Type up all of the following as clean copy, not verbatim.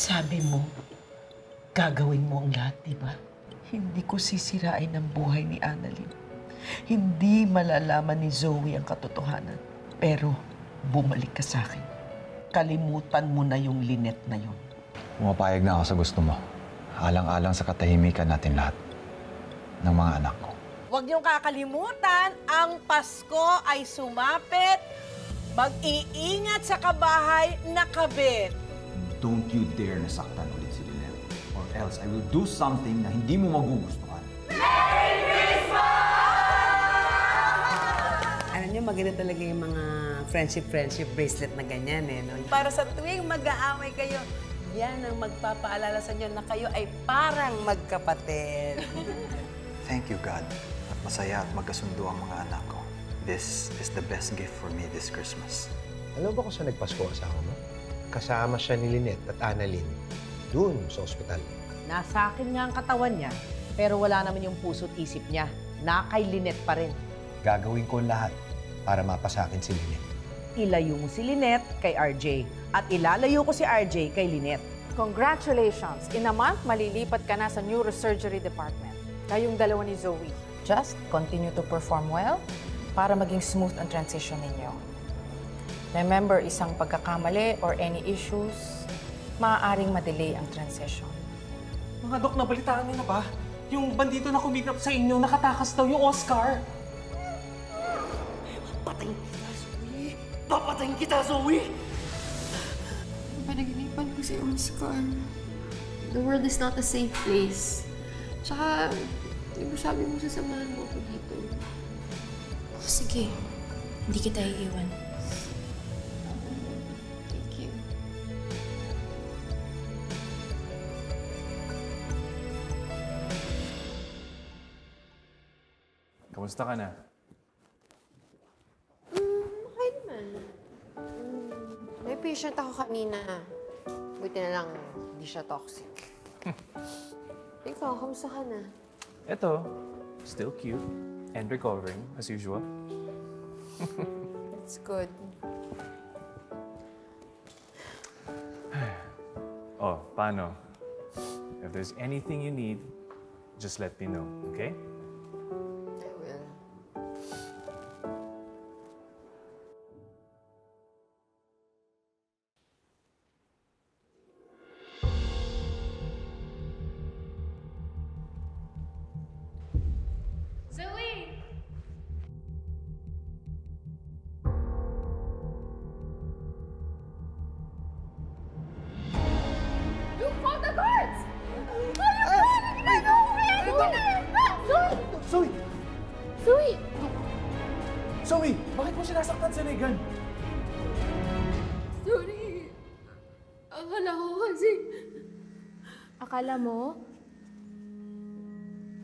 Sabi mo, gagawin mo ang lahat, di ba? Hindi ko sisirain ang buhay ni Annalyn. Hindi malalaman ni Zoe ang katotohanan. Pero bumalik ka sa akin. Kalimutan mo na yung Lynette na yun. Pumapayag na ako sa gusto mo. Alang-alang sa katahimikan natin lahat ng mga anak ko. Huwag niyong kakalimutan, ang Pasko ay sumapit. Mag-iingat sa kabahay na kabit. Don't you dare nasaktan ulit si Lynette. Or else I will do something na hindi mo magugustuhan. Merry Christmas! Alam niyo, maganda talaga yung mga friendship bracelet na ganyan eh. No? Para sa tuwing mag-aaway kayo, yan ang magpapaalala sa inyo na kayo ay parang magkapatid. Thank you, God. At masaya at magkasundo ang mga anak ko. This is the best gift for me this Christmas. Alam ba kung saan nagpasko asawa mo? Kasama siya ni Lynette at Annalyn doon sa ospital. Nasa akin nga ang katawan niya, pero wala naman yung puso't isip niya. Na kay Lynette pa rin. Gagawin ko lahat para mapasakin si Lynette. Ilayo mo si Lynette kay RJ at ilalayo ko si RJ kay Lynette. Congratulations! In a month, malilipat ka na sa neurosurgery department. Kayong dalawa ni Zoe. Just continue to perform well para maging smooth ang transition ninyo. Remember, isang pagkakamali or any issues, maaaring madelay ang transition. Mga Dok, nabalitaan niyo na ba? Yung bandito na kumikap sa inyo, nakatakas daw yung Oscar. Papatayin kita, Zoe! Papatayin kita, Zoe! Panaginipan ko si Oscar. The world is not a safe place. Tsaka, di ba sabi mo sasamahan mo ako dito? Oh, sige. Hindi kita iiwan. Thank you. Kamusta ka na? Okay naman. May patient ako kanina. Buti na lang, hindi siya toxic. Ikaw, kamusta ka na? Eto, still cute and recovering as usual. That's good. Oh, paano? If there's anything you need, just let me know, okay? I will. Zoe! You called the guards! Zoe! Zoe! Zoe! Bakit mo sinasaktan si Regan? Sorry. Akala ko kasi... Akala mo?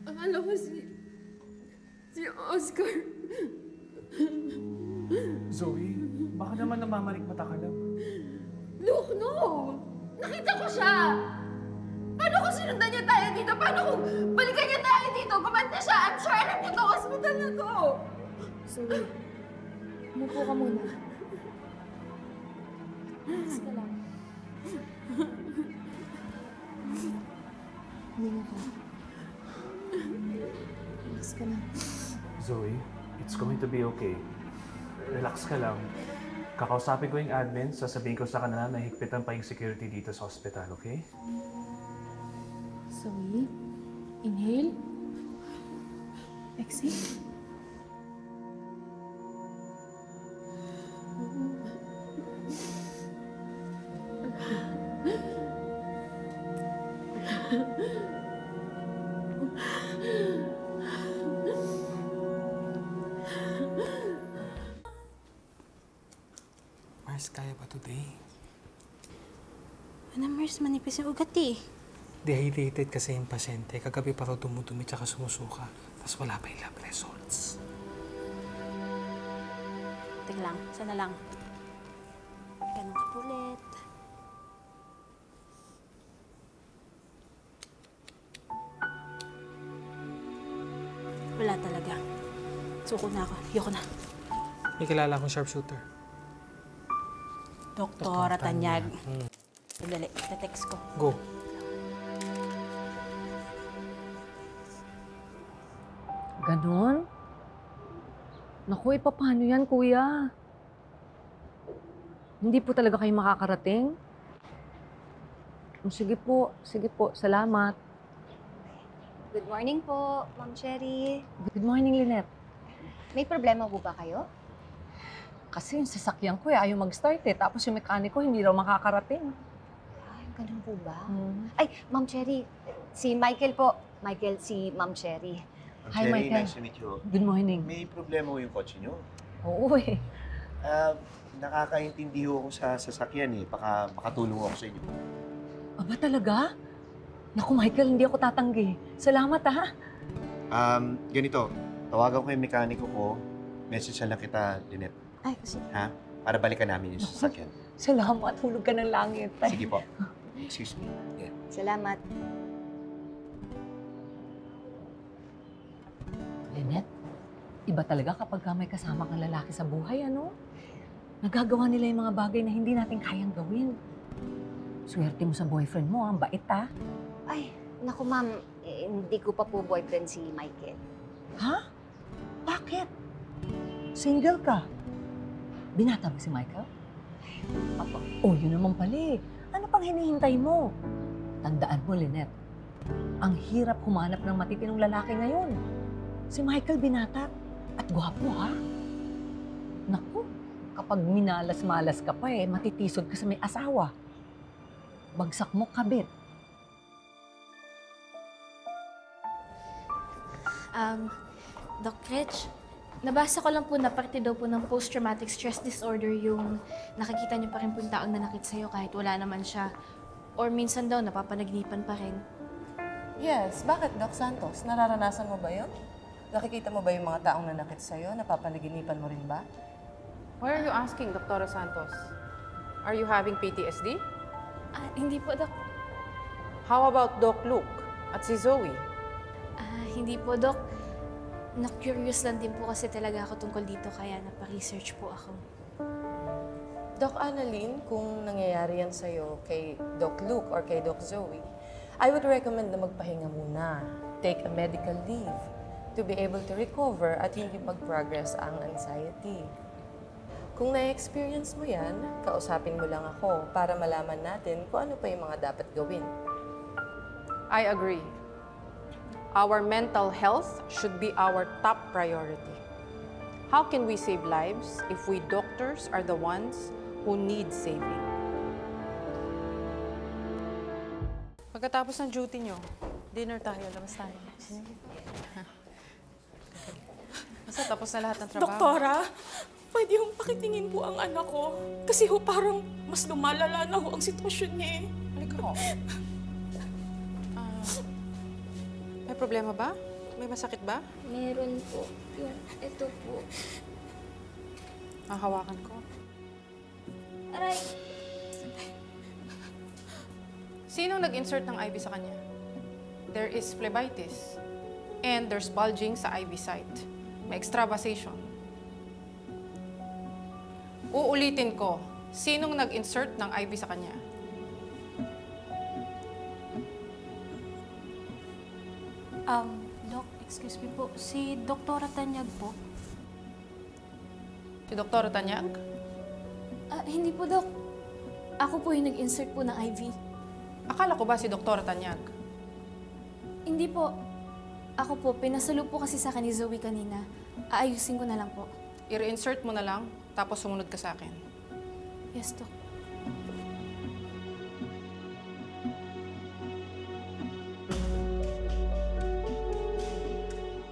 Akala ko si Oscar. Zoe, baka naman namamarik mata ka lang. Look, no! Nakita ko siya! Paano kung sinundan niya tayo dito? Paano kung balikan niya tayo dito? Kumanta siya! I'm sure alam niyo to! Hospital na to! Zoe, umupo ka muna. Relax ka lang. Huminga ka. Relax ka na. Zoe, it's going to be okay. Relax ka lang. Kakausapin ko yung admin, sasabihin ko sa kanila na higpitan pa yung security dito sa hospital, okay? Zoe, inhale. Exhale. Mars, kaya ba today? Ano, Mars, manipis yung ugat eh. Dehydrated kasi yung pasyente. Kagabi pa raw dumudumi tsaka sumusuka. Tapos wala pa yung lab results. Teka lang, sana lang. Ganun ka ulit. Wala talaga. Suko na ako. Ayoko na. May kilala akong sharpshooter. Doktora Tanyag. Sandali, text ko. Go. Ganon? Naku, paano yan, kuya? Hindi po talaga kayo makakarating? Sige po, salamat. Good morning po, Ma'am Cherry. Good morning, Lynette. May problema po ba kayo? Kasi yung sasakyan ko ayaw mag-start tapos yung mekaniko hindi raw makakarating. Ay, ganun po ba? Ay, Ma'am Cherry, si Michael po. Michael, si Ma'am Cherry. Hi, Michael. Nice to meet you. Good morning. May problema ho yung kotse nyo? Oo eh. Nakakaintindi ho ako sa sasakyan eh. Baka makatulong ako sa inyo. Aba talaga? Naku, Michael, hindi ako tatanggi. Salamat ha. Ganito. Tawagan ko yung mekaniko ko. Message na lang kita, Lynette. Ay, kasi... Ha? Para balikan namin yung sasakyan. Salamat. Hulog ka ng langit. Sige po. Excuse me. Yeah. Salamat. Lynette, iba talaga kapag may kasama kang lalaki sa buhay, ano? Nagagawa nila yung mga bagay na hindi natin kayang gawin. Swerte mo sa boyfriend mo, ang bait ha? Ay, naku ma'am, hindi ko pa po boyfriend si Michael. Ha? Bakit? Single ka? Binata mo si Michael? Opo. Oh, yun naman pala eh. Ano pang hinihintay mo? Tandaan mo, Lynette, ang hirap humanap ng matitinong lalaki ngayon. Si Michael binata at gwapo ha? Naku, kapag minalas-malas ka pa matitisod ka sa may asawa. Bagsak mo kabit. Doc Rich, nabasa ko lang po na parte daw po ng post-traumatic stress disorder yung nakikita niyo pa rin po yung taong nanakit sa'yo kahit wala naman siya. Or minsan daw, napapanaginipan pa rin. Yes. Bakit, Doc Santos? Nararanasan mo ba yun? Nakikita mo ba yung mga taong nanakit sa'yo? Napapanaginipan mo rin ba? Why are you asking, Dr. Santos? Are you having PTSD? Hindi po, Doc. How about Doc Luke at si Zoe? Hindi po, Doc. Na-curious lang din po kasi talaga ako tungkol dito kaya napa-research po ako. Doc Annalyn, kung nangyayari yan sa'yo kay Doc Luke or kay Doc Zoe, I would recommend na magpahinga muna. Take a medical leave to be able to recover at hindi mag-progress ang anxiety. Kung na-experience mo yan, kausapin mo lang ako para malaman natin kung ano pa yung mga dapat gawin. I agree. Our mental health should be our top priority. How can we save lives if we doctors are the ones who need saving? Pagkatapos ng duty nyo, dinner tayo, labas tayo. Basta tapos na lahat ng trabaho. Doktora, pwede yung pakitingin po ang anak ko. Kasi ho parang mas lumalala na ho ang sitwasyon niya eh. Halika ho. May problema ba? May masakit ba? Meron po. Ito po. Hahawakan ko. Aray! Sinong nag-insert ng IV sa kanya? There is phlebitis. And there's bulging sa IV site. May extravasation. Uulitin ko, sinong nag-insert ng IV sa kanya? Doc, excuse me po. Si Doktora Tanyag po. Si Dr. Tanyag? Hindi po, Doc. Ako po yung nag-insert po ng IV. Akala ko ba si Dr. Tanyag? Hindi po. Ako po, pinasalo po kasi sa akin ni Zoe kanina. Aayusin ko na lang po. I-reinsert mo na lang, tapos sumunod ka sa akin. Yes, Doc.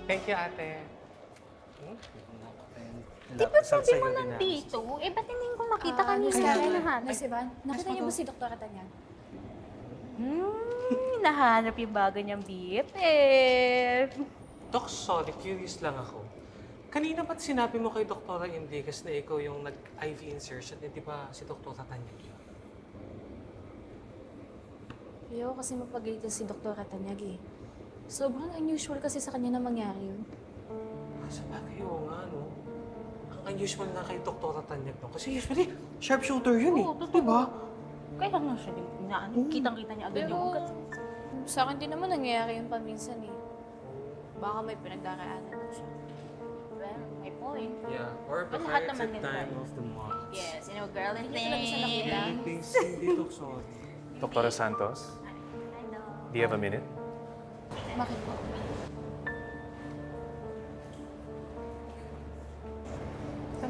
Thank you, ate. Di ba sabi mo nandito? Ba't hindi ko makita kanina? Miss Ivan, nakita niyo ba si Dr. Tanyag? Hinahanap yung bago niyang BFF. Doc, sorry. Curious lang ako. Kanina ba't sinabi mo kay Dr. Indicas na ikaw yung nag-IV insertion? Di ba si Dr. Tanyag yun? Ayaw kasi mapagalitan si Dr. Tanyag eh. Sobrang unusual kasi sa kanya na mangyari yun. Sa bagay, oo nga, no? Ang unusual na kay Dr. Tanyag, no? Kasi usually, sharpshooter yun eh. Oo, Di ba? Kaya lang siya din inaano. Kitang-kita niya agad yung ugat. Sa akin din naman nangyayari yun paminsan eh. Baka may pinagdaraanan lang siya. Well, may point. Yeah, or But baka lahat it's naman a din time tayo. of the month. Yes, you know, girl and Hindi talaga siya nakita. Things hindi, Dok, sorry. Dr. Santos? Do you have a minute? Bakit po?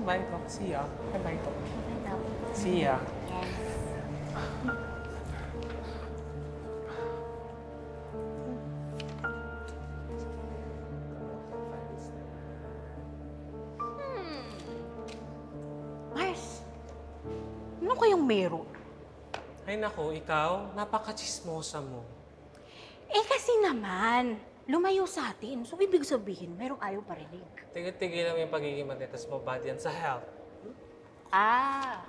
Bye, Dok. See ya. Bye, Dok. See ya. Mars, ano kayang meron? Ay nako, ikaw, napaka-chismosa mo. Eh kasi naman, lumayo sa atin. So, ibig sabihin, merong ayaw parinig. Tigil-tigil lang yung pagiging manitas mo, bad yan sa health. Ah,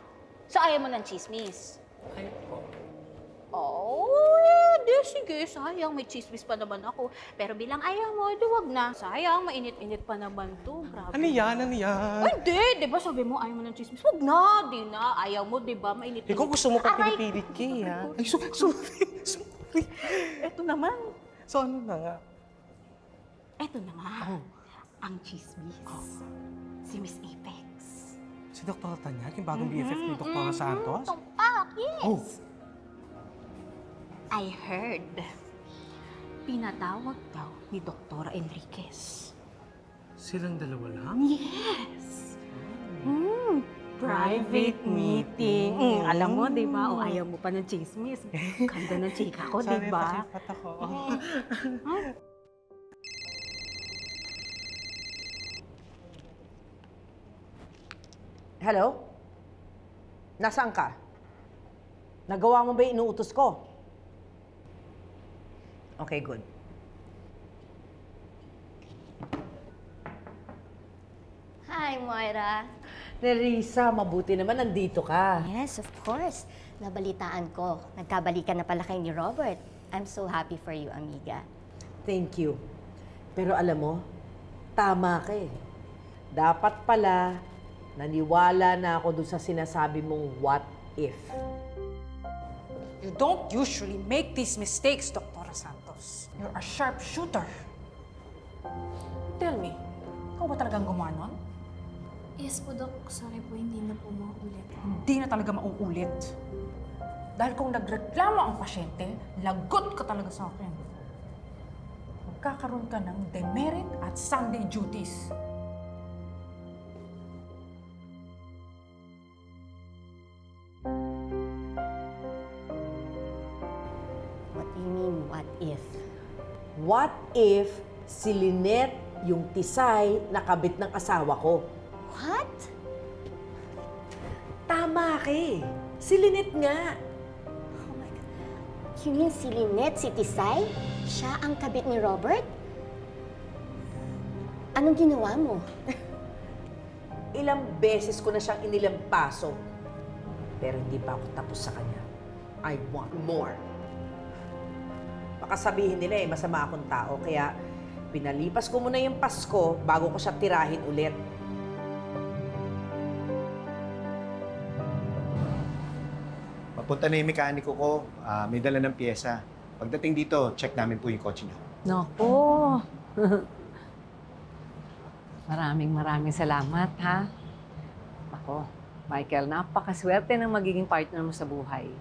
so ayaw mo ng chismis? Ay po. Oh, di sige. Sayang, may chismis pa naman ako. Pero bilang ayaw mo, di wag na. Sayang, mainit-init pa naman to. Grabe. Ano yan? Ano yan? Ay, di ba sabi mo ayaw mo ng chismis? Wag na, di na. Ayaw mo, di ba? Mainit-init. Ikaw gusto mo pang Aray! pinipilit ka eh, ha? Ay, sorry. Eto naman. So, ano na nga? Eto na nga. Ang chismis. Si Miss Apex. Si Dr. Tanyag, yung bagong BFF ni Dr. Santos? Tumpak, yes. Oh. I heard. Pinatawag daw ni Dr. Enriquez. Silang dalawa lang? Yes. Private meeting. Alam mo, di ba? O ayaw mo pa ng chismis. Ganda ng chika ko, di ba? Sabi, pakipat ako. Hello? Nasaan ka? Nagawa mo ba yung inuutos ko? Okay, good. Hi, Moira. Nerissa, mabuti naman nandito ka. Yes, of course. Nabalitaan ko. Nagkabalikan na pala kayo ni Robert. I'm so happy for you, amiga. Thank you. Pero alam mo, tama ka eh. Dapat pala, naniwala na ako dun sa sinasabi mong what if. You don't usually make these mistakes, Dr. Santos. You're a sharpshooter. Tell me, ikaw ba talagang gumawa nun? Yes po, Doc. Sorry po, hindi na po mauulit. Hindi na talaga mauulit. Dahil kung nagreklamo ang pasyente, lagot ka talaga sa akin. Magkakaroon ka ng demerit at Sunday duties. What do you mean, what if? What if si Lynette yung tisay na kabit ng asawa ko? What? Tama ka eh. Si Lynette nga. Oh my God. You mean si Lynette, si Tisay? Siya ang kabit ni Robert? Anong ginawa mo? Ilang beses ko na siyang inilampaso. Pero hindi pa ako tapos sa kanya. I want more. Baka sabihin nila eh, masama akong tao. Kaya pinalipas ko muna yung Pasko bago ko siya tirahin ulit. Papunta na yung mekaniko ko. May dala ng pyesa. Pagdating dito, check namin po yung kotse niyo. Naku! Maraming salamat, ha? Ako, Michael, napakaswerte ng magiging partner mo sa buhay.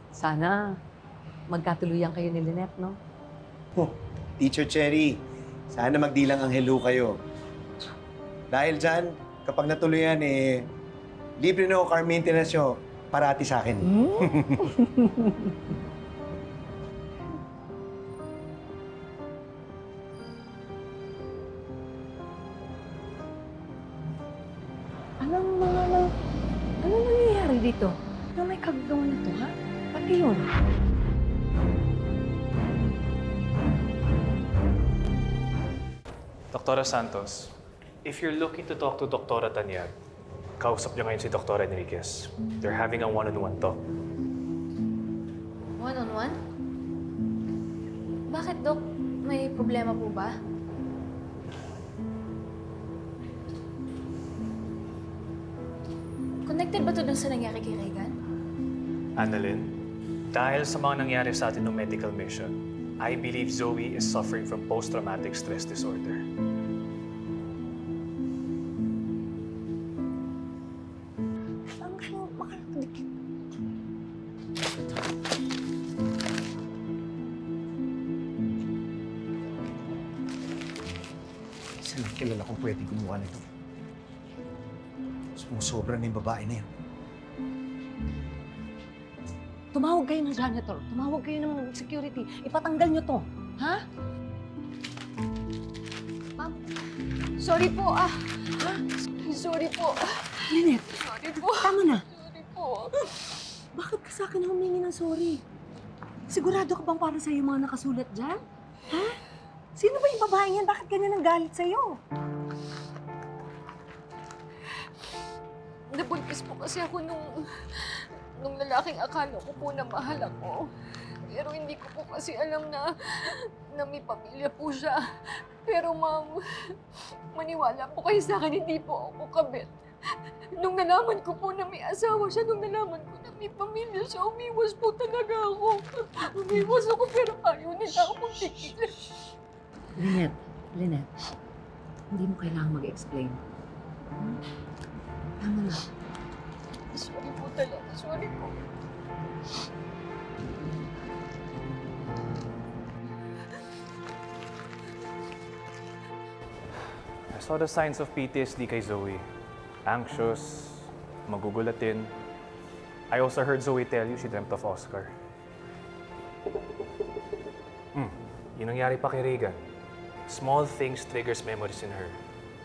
Sana magkatuluyan kayo ni Lynette, no? Oh, Teacher Cherry, sana magdilang ang hello kayo. Dahil dyan, kapag natuloyan, libre na car maintenance nyo parati sa akin. Anong nangyayari dito? Ano may kagagawa na to, ha? Pati yun. Dr. Santos, if you're looking to talk to Dr. Tanyag, kausap niyo ngayon si Dr. Enriquez. They're having a one-on-one talk. One-on-one? Bakit, Doc? May problema po ba? Connected ba to dun sa nangyari kay Regan? Annalyn, dahil sa mga nangyari sa atin ng medical mission, I believe Zoe is suffering from post-traumatic stress disorder. Isa lang kilala kung pwede gumawa nito. Sumusobra na yung babae na yan. Tumawag kayo ng janitor. Tumawag kayo ng security. Ipatanggal nyo to. Ha? Ma'am, sorry po ah. Ha? Sorry po. Lynette, Sorry po. tama na. Sorry po. Bakit ka sa akin na humingi ng sorry? Sigurado ka bang para sa'yo mga nakasulat dyan? Ha? Sino ba yung babae yan? Bakit ganyan ang galit sa'yo? Nabuntis po kasi ako nung lalaking akala ko po na mahal ako. Pero hindi ko po kasi alam na may pamilya po siya. Pero ma'am, maniwala po kayo sa akin, hindi po ako kabit. Nung nalaman ko po na may asawa siya, nung nalaman ko na may pamilya siya, umiwas po talaga ako. Umiwas ako pero ayaw nila akong tigilan. Lynette, hindi mo kailangan mag-explain. Tama na. Sorry po talaga, sorry po. I saw the signs of PTSD kay Zoe. Anxious, magugulatin. I also heard Zoe tell you she dreamt of Oscar. Yung nangyari pa kay Regan. Small things triggers memories in her,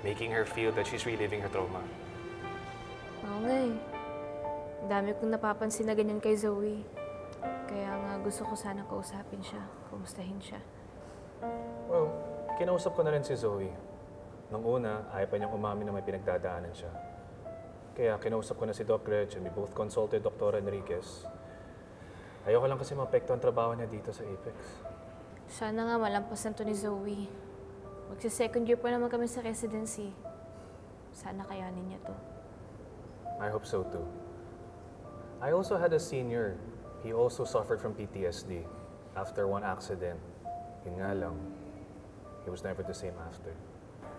making her feel that she's reliving her trauma. Oo nga eh. Dami kong napapansin na ganyan kay Zoe. Kaya nga gusto ko sana kausapin siya, kumustahin siya. Well, kinausap ko na rin si Zoe. Nung una, ayaw pa niyang umamin na may pinagdadaanan siya. Kaya kinausap ko na si Doc Reg and we both consulted Dr. Enriquez. Ayoko lang kasi mapekto ang trabaho niya dito sa Apex. Sana nga malampasan to ni Zoe. Magsi-second year pa naman kami sa residency. Sana kayanin niya to. I hope so too. I also had a senior. He also suffered from PTSD after one accident. Yun nga lang, he was never the same after.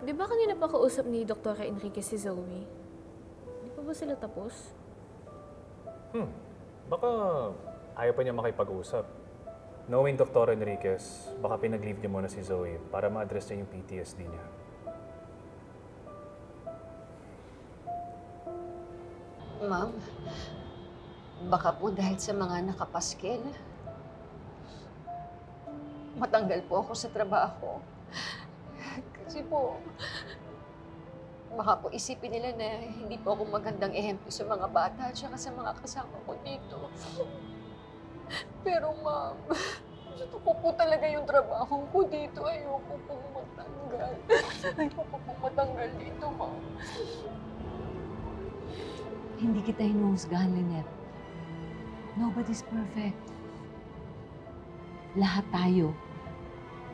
Di ba kanina pa kausap ni Dr. Enriquez si Zoe? Di pa ba sila tapos? Baka ayaw pa niya makipag-usap. Knowing Dr. Enriquez, baka pinag-leave niya muna si Zoe para ma-address niya yung PTSD niya. Ma'am, baka po dahil sa mga nakapaskel, matanggal po ako sa trabaho. Kasi po, baka po isipin nila na hindi po ako magandang ehemplo sa mga bata at saka sa mga kasama ko dito. Pero ma'am, gusto ko po talaga yung trabaho ko dito. Ayoko pong matanggal. Ayoko pong matanggal dito, ma'am. Hindi kita hinuhusgahan, Lynette. Nobody's perfect. Lahat tayo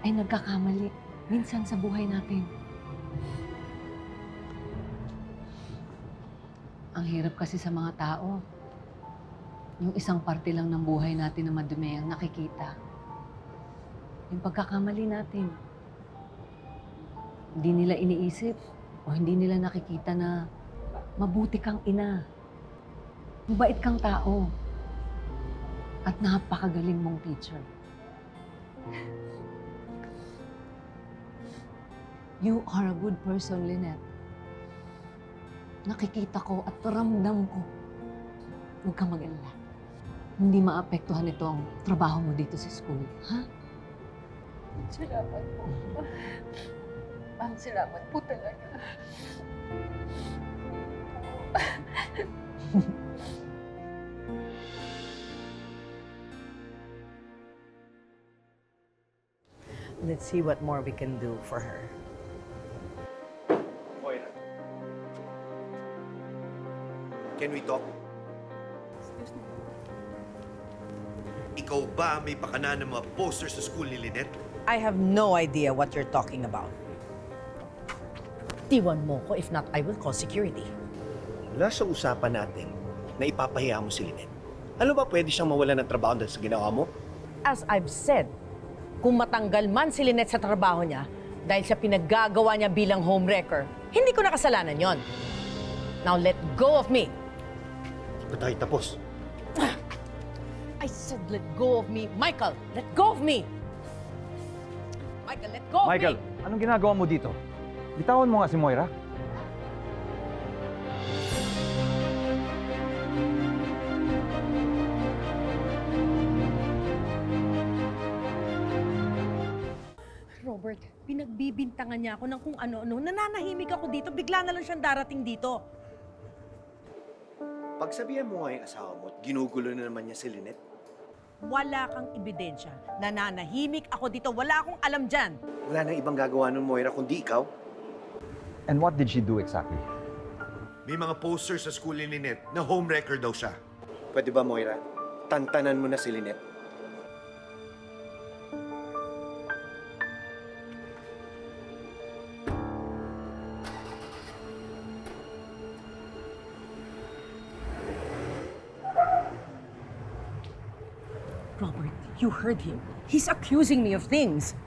ay nagkakamali minsan sa buhay natin. Ang hirap kasi sa mga tao. Yung isang parte lang ng buhay natin na madumi ang nakikita. Yung pagkakamali natin. Hindi nila iniisip o hindi nila nakikita na mabuti kang ina. Mabait kang tao. At napakagaling mong teacher. You are a good person, Lynette. Nakikita ko at ramdam ko. Huwag kang mag-alala. Hindi maapektuhan ito ang trabaho mo dito sa school, ha? Salamat po. Ma'am, salamat po talaga. Let's see what more we can do for her. Moira. Can we talk? Ikaw ba may pakana ng mga posters sa school ni Lynette? I have no idea what you're talking about. Tiwan mo ko, if not, I will call security. Wala sa usapan natin na ipapahiya mo si Lynette. Ano ba pwede siyang mawala ng trabaho dahil sa ginawa mo? As I've said, kung matanggal man si Lynette sa trabaho niya dahil sa pinaggagawa niya bilang homewrecker, hindi ko nakasalanan yon. Now let go of me. Hindi pa tayo tapos. I said let go of me. Michael, let go of me. Michael, let go of Michael, me. anong ginagawa mo dito? Bitawan mo nga si Moira. Robert, pinagbibintangan niya ako ng kung ano-ano. Nananahimik ako dito. Bigla na lang siyang darating dito. Pagsabihan mo nga yung asawa mo at ginugulo na naman niya si Lynette. Wala kang ebidensya. Nananahimik ako dito. Wala akong alam dyan. Wala nang ibang gagawa ng Moira kundi ikaw. And what did she do exactly? May mga posters sa school ni Lynette na homewrecker daw siya. Pwede ba, Moira? Tantanan mo na si Lynette. Robert, you heard him. He's accusing me of things.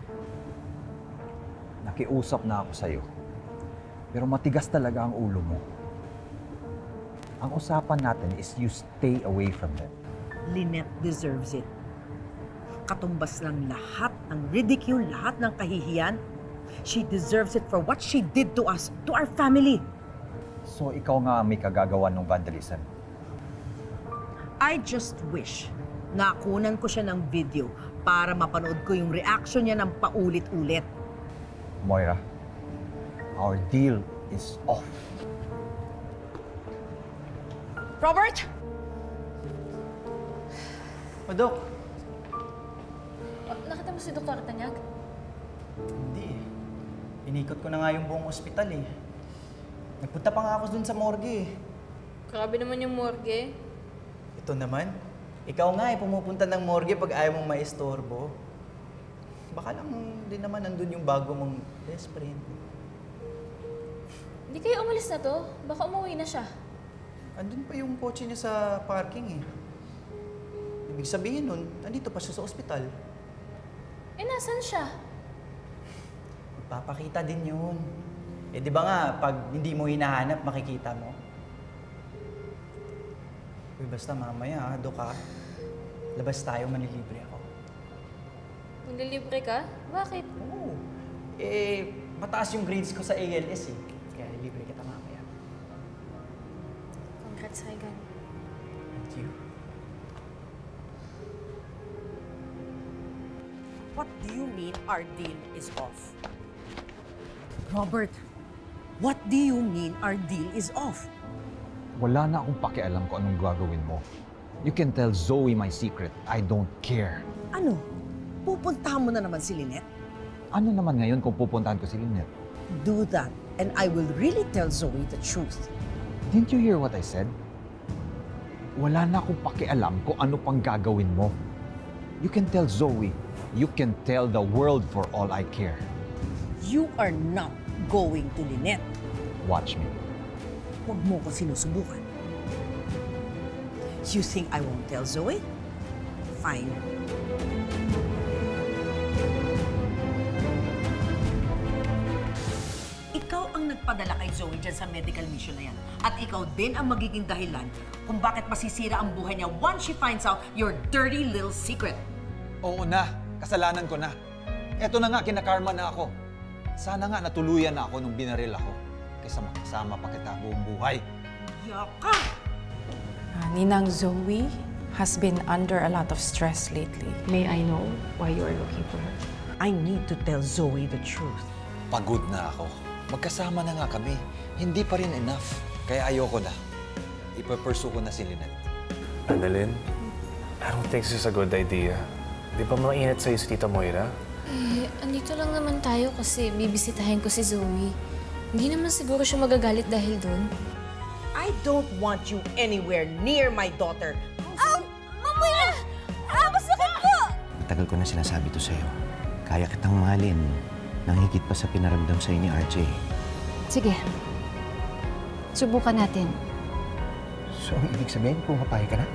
Nakiusap na ako sa'yo. Pero matigas talaga ang ulo mo. Ang usapan natin is you stay away from them. Lynette deserves it. Katumbas lang lahat ng ridicule, lahat ng kahihiyan. She deserves it for what she did to us, to our family. So ikaw nga ang may kagagawa ng vandalism. I just wish nakunan ko siya ng video para mapanood ko yung reaction niya ng paulit-ulit. Moira, our deal is off. Robert! Dok. Nakita mo si Dr. Tanyag? Hindi eh. Inikot ko na nga yung buong ospital eh. Nagpunta pa nga ako dun sa morgue eh. Grabe naman yung morgue. Ito naman, ikaw nga eh pumupunta ng morgue pag ayaw mong maistorbo. Baka lang din naman nandun yung bago mong best friend. Hindi kayo umalis na to? Baka umuwi na siya. Andun pa yung kotse niya sa parking eh. Ibig sabihin nun, nandito pa siya sa ospital. Eh, nasan siya? Papakita din yun. Eh di ba nga, pag hindi mo hinahanap, makikita mo. Uy, basta mamaya, Dok ha. Labas tayo, manilibre ako. Manlilibre ka? Bakit? Oo. Eh, mataas yung grades ko sa ALS eh. Kaya libre kita mamaya. Congrats, Regan. Thank you. What do you mean our deal is off? Robert, what do you mean our deal is off? Wala na akong pakialam kung anong gagawin mo. You can tell Zoe my secret. I don't care. Ano? Pupuntahan mo na naman si Lynette? Ano naman ngayon kung pupuntahan ko si Lynette? Do that, and I will really tell Zoe the truth. Didn't you hear what I said? Wala na akong pakialam kung ano pang gagawin mo. You can tell Zoe. You can tell the world for all I care. You are not going to Lynette. Watch me. Huwag mo ko sinusubukan. You think I won't tell Zoe? Fine. Ikaw ang nagpadala kay Zoe dyan sa medical mission na yan. At ikaw din ang magiging dahilan kung bakit masisira ang buhay niya once she finds out your dirty little secret. Oo na. Kasalanan ko na. Eto na nga, kinakarma na ako. Sana nga natuluyan na ako nung binaril ako. Kaysa makasama pa kita buong buhay. Yaka! Ninang Zoe has been under a lot of stress lately. May I know why you are looking for her? I need to tell Zoe the truth. Pagod na ako. Magkasama na nga kami. Hindi pa rin enough. Kaya ayoko na. Ipapursue ko na si Lynette. Annalyn, I don't think this is a good idea. Di ba mainit sa'yo si Tita Moira? Eh, andito lang naman tayo kasi bibisitahin ko si Zoe. Hindi naman siguro siya magagalit dahil doon. I don't want you anywhere near my daughter. Mamoy! Masakit po! Matagal ko na sinasabi to sa'yo. Kaya kitang mahalin nang higit pa sa pinaramdam sa'yo ni RJ. Sige. Subukan natin. So, ang ibig sabihin, pumapayag ka na?